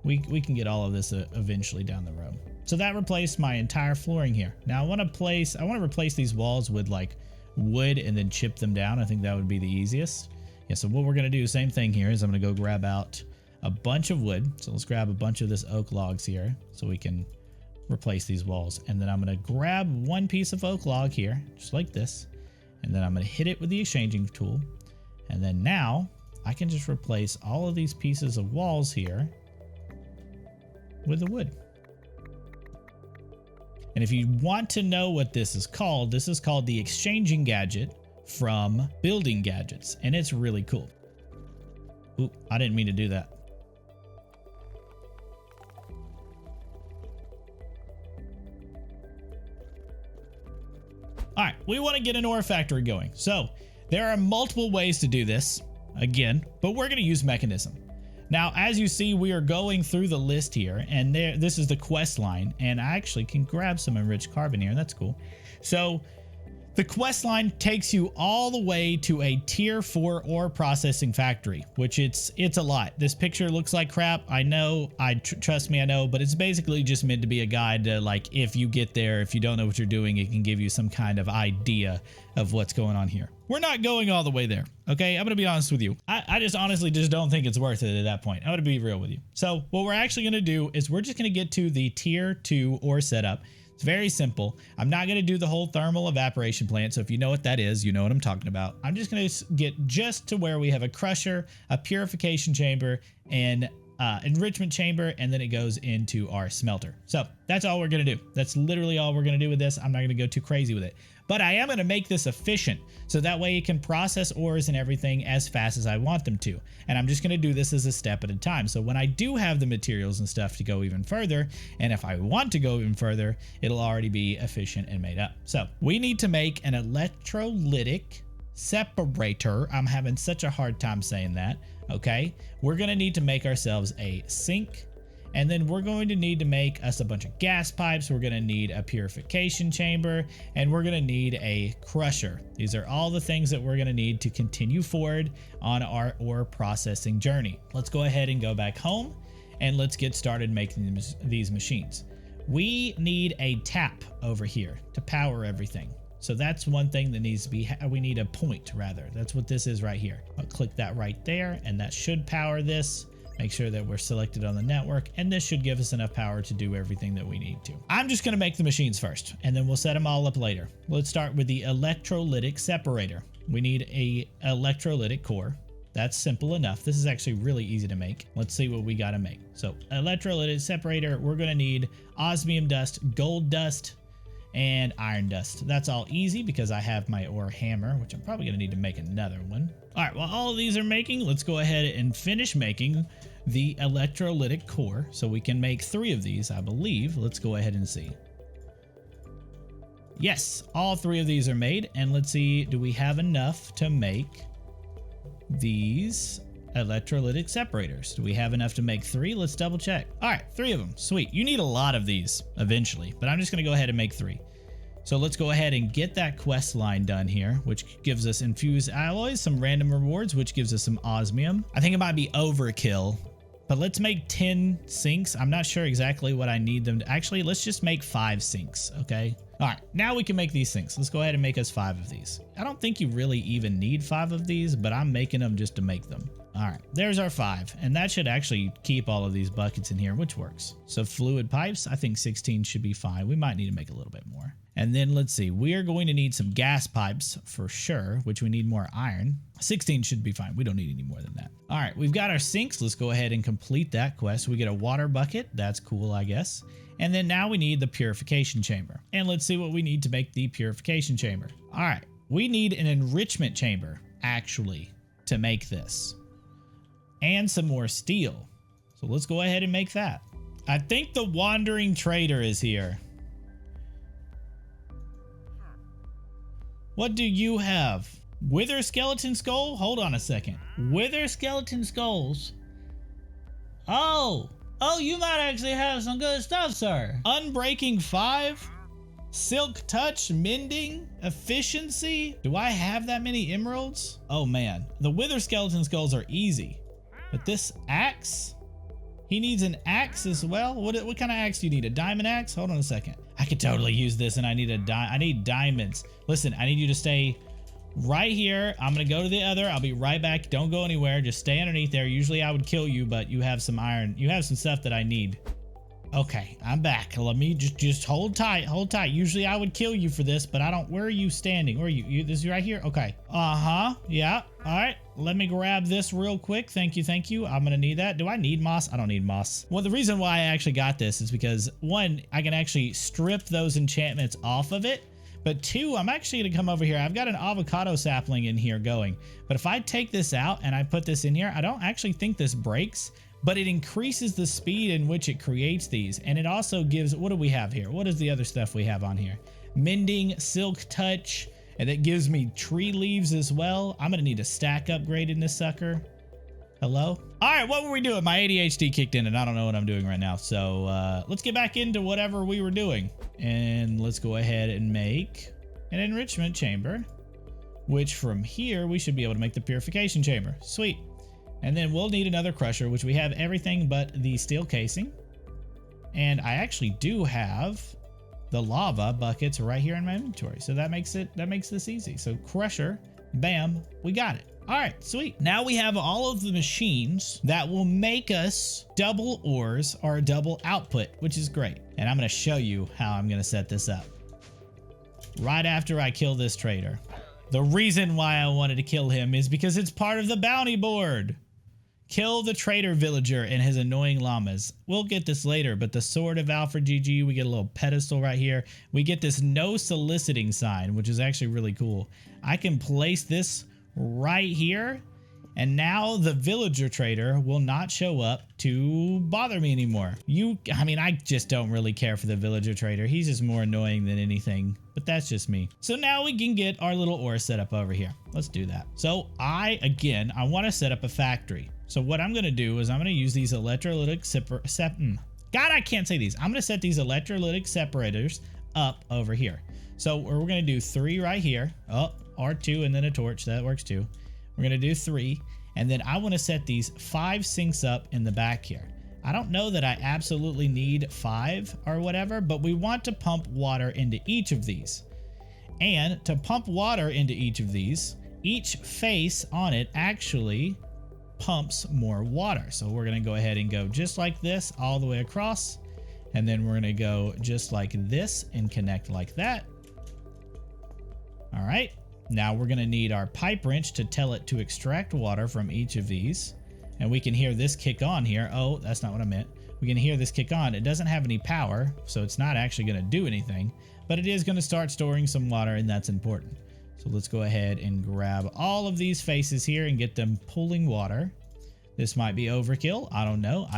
We can get all of this eventually down the road. So that replaced my entire flooring here. Now I want to replace these walls with like wood and then chip them down. I think that would be the easiest. Yeah, so what we're going to do, same thing here, is I'm going to go grab out a bunch of wood. So let's grab a bunch of this oak logs here so we can replace these walls. And then I'm going to grab one piece of oak log here, just like this. And then I'm going to hit it with the exchanging tool. And then now I can just replace all of these pieces of walls here with the wood. And if you want to know what this is called the exchanging gadget from building gadgets. And it's really cool. Oop, I didn't mean to do that. All right, we want to get an ore factory going. So there are multiple ways to do this, again, but we're going to use Mekanism. Now, as you see, we are going through the list here, and this is the quest line, and I actually can grab some enriched carbon here. That's cool. So the quest line takes you all the way to a tier 4 ore processing factory, which it's a lot. This picture looks like crap. I know, trust me, I know, but it's basically just meant to be a guide to, like, if you get there, if you don't know what you're doing, it can give you some kind of idea of what's going on here. We're not going all the way there, okay? I'm gonna be honest with you. I just honestly just don't think it's worth it at that point. I'm gonna be real with you. So what we're actually gonna do is we're just gonna get to the tier 2 ore setup. It's very simple. I'm not going to do the whole thermal evaporation plant. So if you know what that is, you know what I'm talking about. I'm just going to get just to where we have a crusher, a purification chamber, and enrichment chamber, and then it goes into our smelter. So that's all we're going to do. That's literally all we're going to do with this. I'm not going to go too crazy with it, but I am going to make this efficient so that way it can process ores and everything as fast as I want them to. And I'm just going to do this as a step at a time. So when I do have the materials and stuff to go even further, and if I want to go even further, it'll already be efficient and made up. So we need to make an electrolytic separator. I'm having such a hard time saying that. Okay, we're going to need to make ourselves a sink, and then we're going to need to make us a bunch of gas pipes. We're going to need a purification chamber, and we're going to need a crusher. These are all the things that we're going to need to continue forward on our ore processing journey. Let's go ahead and go back home, and let's get started making these machines. We need a tap over here to power everything. So that's one thing that needs to be, we need a point rather. That's what this is right here. I'll click that right there, and that should power this. Make sure that we're selected on the network, and this should give us enough power to do everything that we need to. I'm just gonna make the machines first, and then we'll set them all up later. Let's start with the Electrolytic Separator. We need a electrolytic core. That's simple enough. This is actually really easy to make. Let's see what we gotta make. So Electrolytic Separator, we're gonna need Osmium Dust, Gold Dust, and Iron Dust. That's all easy because I have my ore hammer, which I'm probably gonna need to make another one. All right, while all of these are making, let's go ahead and finish making the electrolytic core. So we can make 3 of these, I believe. Let's go ahead and see. Yes, all 3 of these are made. And let's see, do we have enough to make these electrolytic separators? Do we have enough to make 3? Let's double check. All right, 3 of them. Sweet. You need a lot of these eventually, but I'm just going to go ahead and make 3. So let's go ahead and get that quest line done here, which gives us Infused Alloys, some random rewards, which gives us some osmium. I think it might be overkill, but let's make 10 sinks. I'm not sure exactly what I need them to. Actually, let's just make 5 sinks, okay? All right, now we can make these sinks. Let's go ahead and make us 5 of these. I don't think you really even need 5 of these, but I'm making them just to make them. All right, there's our 5, and that should actually keep all of these buckets in here, which works. So fluid pipes, I think 16 should be fine. We might need to make a little bit more. And then let's see, we are going to need some gas pipes for sure, which we need more iron. 16 should be fine. We don't need any more than that. All right, we've got our sinks. Let's go ahead and complete that quest. We get a water bucket. That's cool, I guess. And then now we need the purification chamber. And let's see what we need to make the purification chamber. All right, we need an enrichment chamber, actually, to make this. And some more steel. So let's go ahead and make that. I think the wandering trader is here. What do you have? Wither skeleton skull? Hold on a second. Wither skeleton skulls? Oh, you might actually have some good stuff, sir. Unbreaking 5? Silk touch, mending, efficiency. Do I have that many emeralds? Oh man, the wither skeleton skulls are easy. But this axe? He needs an axe as well? What kind of axe do you need? A diamond axe? Hold on a second. I could totally use this, and I need I need diamonds. Listen, I need you to stay right here. I'm gonna go to the other. I'll be right back. Don't go anywhere. Just stay underneath there. Usually I would kill you, but you have some iron. You have some stuff that I need. Okay, I'm back. Let me just hold tight. Hold tight. Usually I would kill you for this, but I don't. Where are you standing? Where are you? This is right here? Okay. Uh-huh. Yeah. All right. Let me grab this real quick. Thank you. Thank you. I'm going to need that. Do I need moss? I don't need moss. Well, the reason why I actually got this is because, one, I can actually strip those enchantments off of it. But two, I'm actually going to come over here. I've got an avocado sapling in here going. But if I take this out and I put this in here, I don't actually think this breaks. But it increases the speed in which it creates these. And it also gives, what do we have here? What is the other stuff we have on here? Mending, silk touch, and it gives me tree leaves as well. I'm gonna need a stack upgrade in this sucker. Hello? All right, what were we doing? My ADHD kicked in and I don't know what I'm doing right now. So let's get back into whatever we were doing. And let's go ahead and make an enrichment chamber, which from here, we should be able to make the purification chamber. Sweet. And then we'll need another crusher, which we have everything but the steel casing. And I actually do have the lava buckets right here in my inventory. So that makes this easy. So crusher, bam, we got it. All right, sweet. Now we have all of the machines that will make us double ores or double output, which is great. And I'm gonna show you how I'm gonna set this up. Right after I kill this trader. The reason why I wanted to kill him is because it's part of the bounty board. Kill the traitor villager and his annoying llamas. We'll get this later, but the sword of Alpha GG, we get a little pedestal right here. We get this no soliciting sign, which is actually really cool. I can place this right here, and now the villager trader will not show up to bother me anymore. I mean, I just don't really care for the villager trader. He's just more annoying than anything, but that's just me. So now we can get our little ore set up over here. Let's do that. So I want to set up a factory. So what I'm going to do is I'm going to use these electrolytic God, I can't say these. I'm going to set these electrolytic separators up over here. So we're going to do 3 right here. Oh, R2 and then a torch. That works too. We're going to do 3. And then I want to set these 5 sinks up in the back here. I don't know that I absolutely need 5 or whatever, but we want to pump water into each of these. And to pump water into each of these, each face on it actually pumps more water. So we're going to go ahead and go just like this all the way across. And then we're going to go just like this and connect like that. All right. Now we're going to need our pipe wrench to tell it to extract water from each of these. And we can hear this kick on here. Oh, that's not what I meant. We can hear this kick on. It doesn't have any power, so it's not actually going to do anything, but it is going to start storing some water, and that's important. So let's go ahead and grab all of these faces here and get them pulling water. This might be overkill. I don't know.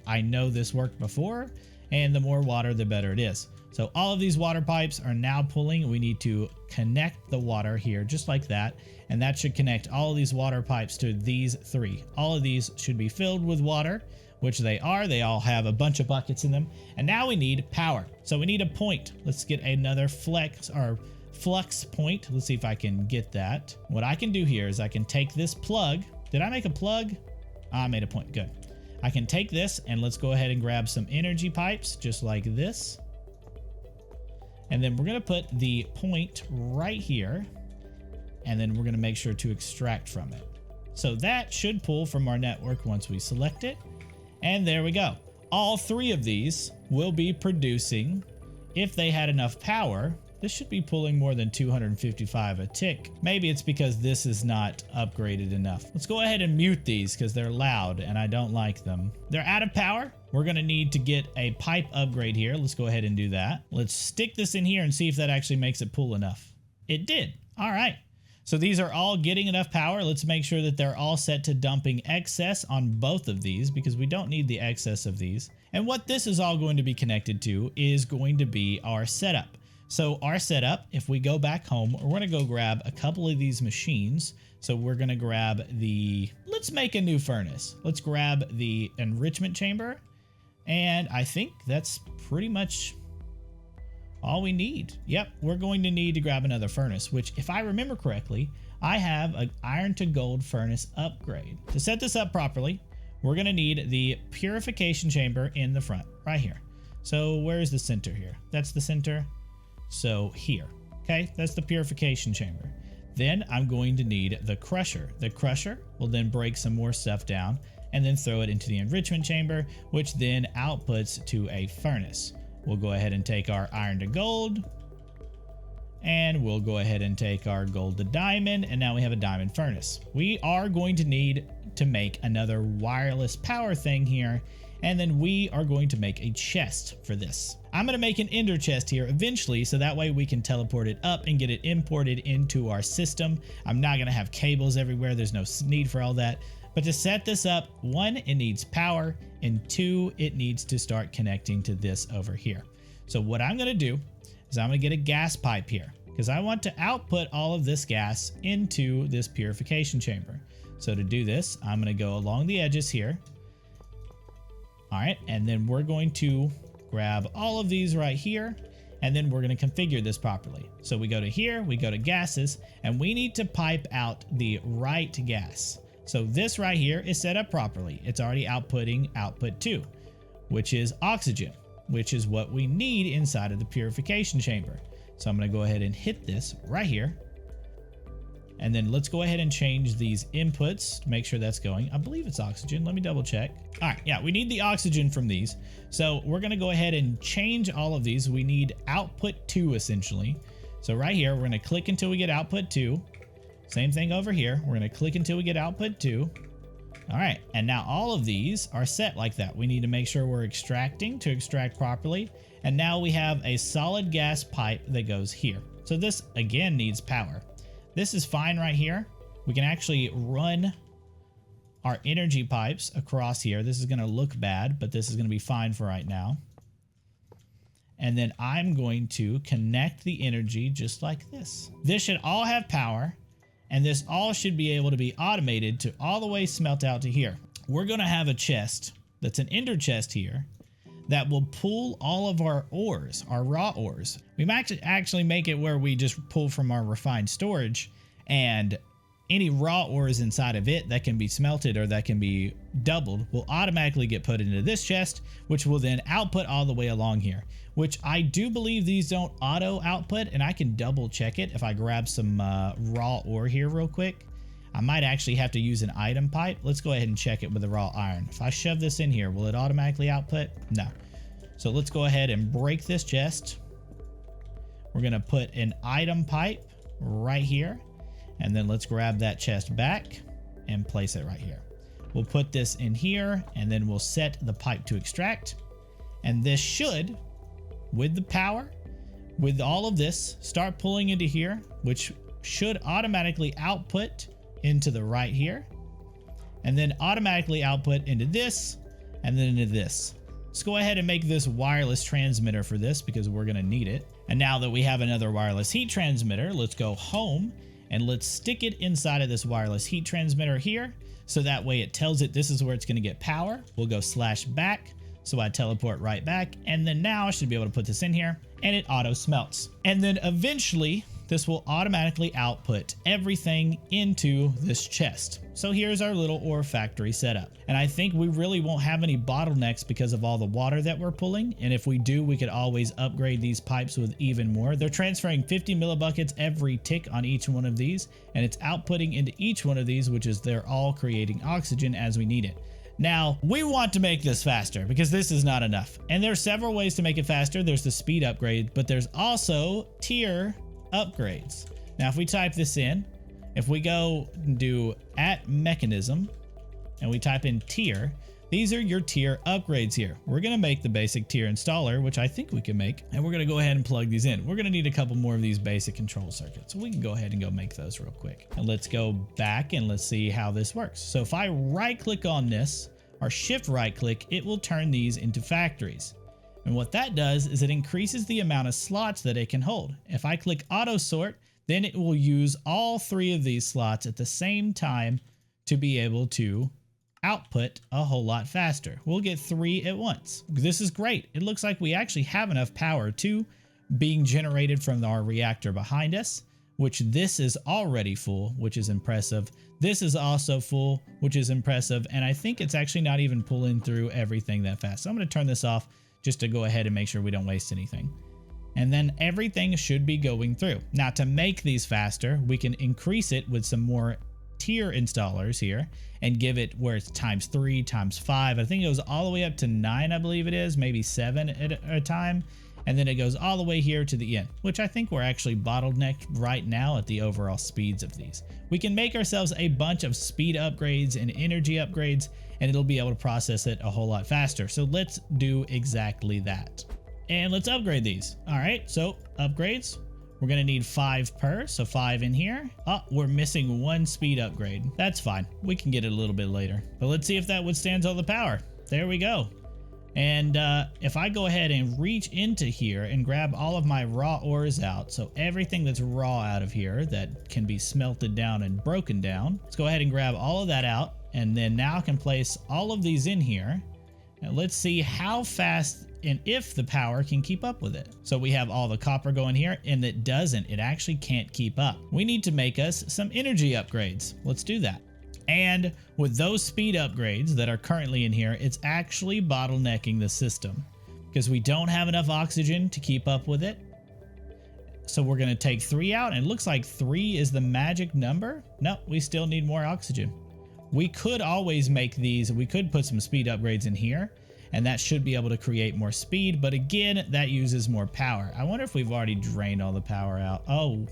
I know this worked before, and the more water, the better it is. So all of these water pipes are now pulling. We need to connect the water here just like that. And that should connect all of these water pipes to these 3. All of these should be filled with water, which they are. They all have a bunch of buckets in them. And now we need power. So we need a point. Let's get another flux point. Let's see if I can get that. What I can do here is I can take this plug. Did I make a plug? I made a point. Good. I can take this and let's go ahead and grab some energy pipes just like this. And then we're going to put the point right here. And then we're going to make sure to extract from it. So that should pull from our network once we select it. And there we go. All 3 of these will be producing, if they had enough power, this should be pulling more than 255 a tick. Maybe it's because this is not upgraded enough. Let's go ahead and mute these because they're loud and I don't like them. They're out of power. We're going to need to get a pipe upgrade here. Let's go ahead and do that. Let's stick this in here and see if that actually makes it pull enough. It did. All right. So these are all getting enough power. Let's make sure that they're all set to dumping excess on both of these because we don't need the excess of these. And what this is all going to be connected to is going to be our setup. So our setup, if we go back home, we're going to go grab a couple of these machines. So we're going to grab let's make a new furnace. Let's grab the Enrichment Chamber. And I think that's pretty much all we need. Yep, we're going to need to grab another furnace, which if I remember correctly, I have an iron to gold furnace upgrade. To set this up properly, we're going to need the Purification Chamber in the front, right here. So where's the center here? That's the center. So here, okay, that's the Purification Chamber. Then I'm going to need the crusher. The crusher will then break some more stuff down and then throw it into the enrichment chamber, which then outputs to a furnace. We'll go ahead and take our iron to gold, and we'll go ahead and take our gold to diamond, and now we have a diamond furnace. We are going to need to make another wireless power thing here, and then we are going to make a chest for this. I'm going to make an ender chest here eventually, so that way we can teleport it up and get it imported into our system. I'm not going to have cables everywhere. There's no need for all that. But to set this up, 1, it needs power, and 2, it needs to start connecting to this over here. So what I'm going to do is I'm going to get a gas pipe here, because I want to output all of this gas into this purification chamber. So to do this, I'm going to go along the edges here. All right, and then we're going to grab all of these right here, and then we're going to configure this properly. So we go to here, we go to gases, and we need to pipe out the right gas. So this right here is set up properly. It's already outputting output 2, which is oxygen, which is what we need inside of the purification chamber. So I'm going to go ahead and hit this right here. And then let's go ahead and change these inputs to make sure that's going. I believe it's oxygen. Let me double check. All right, yeah, we need the oxygen from these. So we're going to go ahead and change all of these. We need output 2 essentially. So right here, we're going to click until we get output 2. Same thing over here. We're going to click until we get output 2. All right, and now all of these are set like that. We need to make sure we're extracting to extract properly. And now we have a solid gas pipe that goes here. So this again needs power. This is fine right here. We can actually run our energy pipes across here. This is going to look bad, but this is going to be fine for right now. And then I'm going to connect the energy just like this. This should all have power, and this all should be able to be automated to all the way smelt out to here. We're going to have a chest that's an ender chest here that will pull all of our ores, our raw ores. We might actually make it where we just pull from our refined storage, and any raw ores inside of it that can be smelted or that can be doubled will automatically get put into this chest, which will then output all the way along here, which I do believe these don't auto output, and I can double check it if I grab some raw ore here real quick. I might actually have to use an item pipe. Let's go ahead and check it with the raw iron. If I shove this in here, will it automatically output? No. So let's go ahead and break this chest. We're going to put an item pipe right here, and then let's grab that chest back and place it right here. We'll put this in here, and then we'll set the pipe to extract. And this should, with the power, with all of this, start pulling into here, which should automatically output into the right here, and then automatically output into this, and then into this. Let's go ahead and make this wireless transmitter for this, because we're going to need it. And now that we have another wireless heat transmitter, let's go home and let's stick it inside of this wireless heat transmitter here, so that way it tells it this is where it's going to get power. We'll go /back, so I teleport right back, and then now I should be able to put this in here, and it auto smelts. And then eventually this will automatically output everything into this chest. So here's our little ore factory setup. And I think we really won't have any bottlenecks because of all the water that we're pulling. And if we do, we could always upgrade these pipes with even more. They're transferring 50 millibuckets every tick on each one of these, and it's outputting into each one of these, which is they're all creating oxygen as we need it. Now, we want to make this faster because this is not enough. And there's several ways to make it faster. There's the speed upgrade, but there's also tier upgrades. Now, if we type this in, if we go and do @Mekanism and we type in tier, these are your tier upgrades here. We're going to make the basic tier installer, which I think we can make, and we're going to go ahead and plug these in. We're going to need a couple more of these basic control circuits, so we can go ahead and go make those real quick. And let's go back and let's see how this works. So if I right click on this or shift right click, it will turn these into factories. And what that does is it increases the amount of slots that it can hold. If I click auto sort, then it will use all 3 of these slots at the same time to be able to output a whole lot faster. We'll get 3 at once. This is great. It looks like we actually have enough power too being generated from our reactor behind us, which this is already full, which is impressive. This is also full, which is impressive. And I think it's actually not even pulling through everything that fast. So I'm going to turn this off just to go ahead and make sure we don't waste anything. and then everything should be going through. Now, to make these faster, we can increase it with some more tier installers here and give it where it's ×3, ×5. I think it goes all the way up to 9, I believe it is, maybe 7 at a time. And then it goes all the way here to the end, which I think we're actually bottlenecked right now at the overall speeds of these. We can make ourselves a bunch of speed upgrades and energy upgrades, and it'll be able to process it a whole lot faster. So let's do exactly that. And let's upgrade these. All right, so upgrades. We're gonna need 5 per, so 5 in here. Oh, we're missing 1 speed upgrade. That's fine, we can get it a little bit later. But let's see if that withstands all the power. There we go. And if I go ahead and reach into here and grab all of my raw ores out, so everything that's raw out of here that can be smelted down and broken down, let's go ahead and grab all of that out, and then now I can place all of these in here. Now let's see how fast and if the power can keep up with it. So we have all the copper going here, and it doesn't. It actually can't keep up. We need to make us some energy upgrades. Let's do that. And with those speed upgrades that are currently in here, it's actually bottlenecking the system because we don't have enough oxygen to keep up with it. So we're going to take 3 out, and it looks like 3 is the magic number. No, we still need more oxygen. We could always make these, we could put some speed upgrades in here, and that should be able to create more speed, but again, that uses more power. I wonder if we've already drained all the power out. Oh,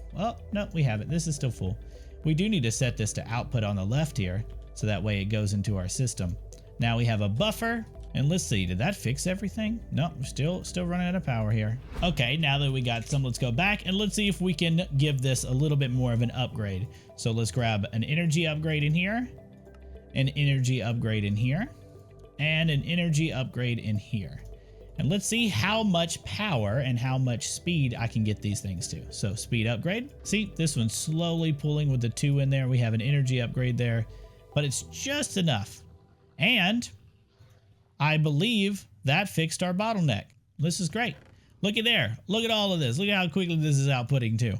no, we haven't. This is still full. We do need to set this to output on the left here, so that way it goes into our system. Now we have a buffer, and let's see, did that fix everything? No, we're still running out of power here. Okay, now that we got some, let's go back and let's see if we can give this a little bit more of an upgrade. So let's grab an energy upgrade in here, an energy upgrade in here, and an energy upgrade in here. And let's see how much power and how much speed I can get these things to. So speed upgrade. See, this one's slowly pulling with the 2 in there. We have an energy upgrade there, but it's just enough. And I believe that fixed our bottleneck. This is great. Look at there. Look at all of this. Look at how quickly this is outputting too.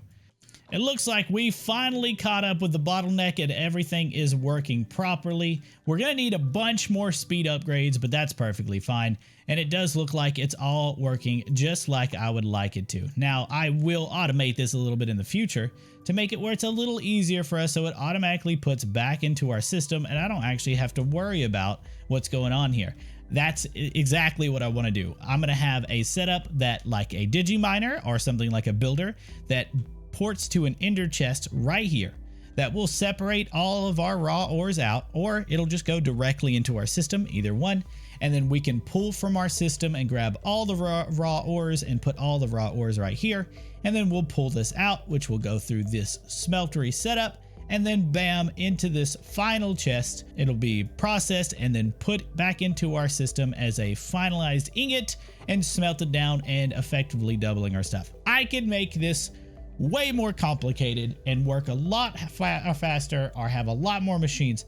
It looks like we finally caught up with the bottleneck and everything is working properly. We're going to need a bunch more speed upgrades, but that's perfectly fine. And it does look like it's all working just like I would like it to. Now, I will automate this a little bit in the future to make it where it's a little easier for us so it automatically puts back into our system and I don't actually have to worry about what's going on here. That's exactly what I want to do. I'm going to have a setup that like a digiminer or something like a builder that ports to an ender chest right here that will separate all of our raw ores out, or it'll just go directly into our system, either one, and then we can pull from our system and grab all the raw ores and put all the raw ores right here, and then we'll pull this out, which will go through this smeltery setup, and then bam, into this final chest. It'll be processed and then put back into our system as a finalized ingot and smelted down and effectively doubling our stuff. I can make this way more complicated and work a lot faster or have a lot more machines.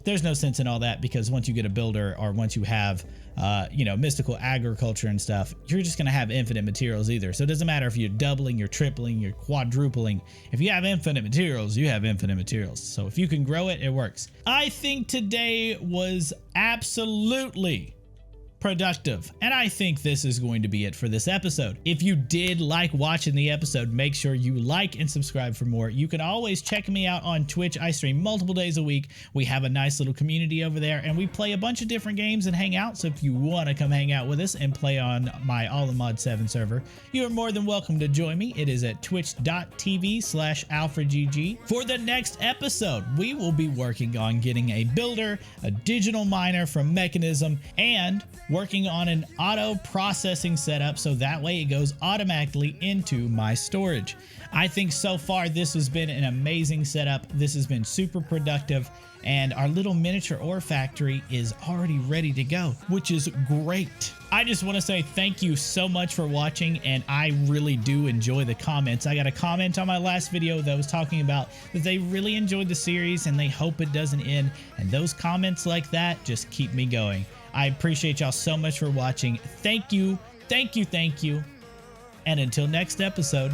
There's no sense in all that because once you get a builder or once you have mystical agriculture and stuff, you're just going to have infinite materials either. So it doesn't matter if you're doubling, you're tripling, you're quadrupling. If you have infinite materials, you have infinite materials. So if you can grow it, it works. I think today was absolutely productive, and I think this is going to be it for this episode. If you did like watching the episode, make sure you like and subscribe for more. You can always check me out on Twitch. I stream multiple days a week. We have a nice little community over there and we play a bunch of different games and hang out. So if you want to come hang out with us and play on my All the Mod 7 server, you are more than welcome to join me. It is at twitch.tv/AlfredGG. For the next episode, we will be working on getting a builder, a digital miner from Mekanism, and working on an auto processing setup so that way it goes automatically into my storage. I think so far this has been an amazing setup. This has been super productive, and our little miniature ore factory is already ready to go, which is great. I just want to say thank you so much for watching, and I really do enjoy the comments. I got a comment on my last video that was talking about that they really enjoyed the series and they hope it doesn't end, and those comments like that just keep me going. I appreciate y'all so much for watching. Thank you, thank you, thank you. And until next episode,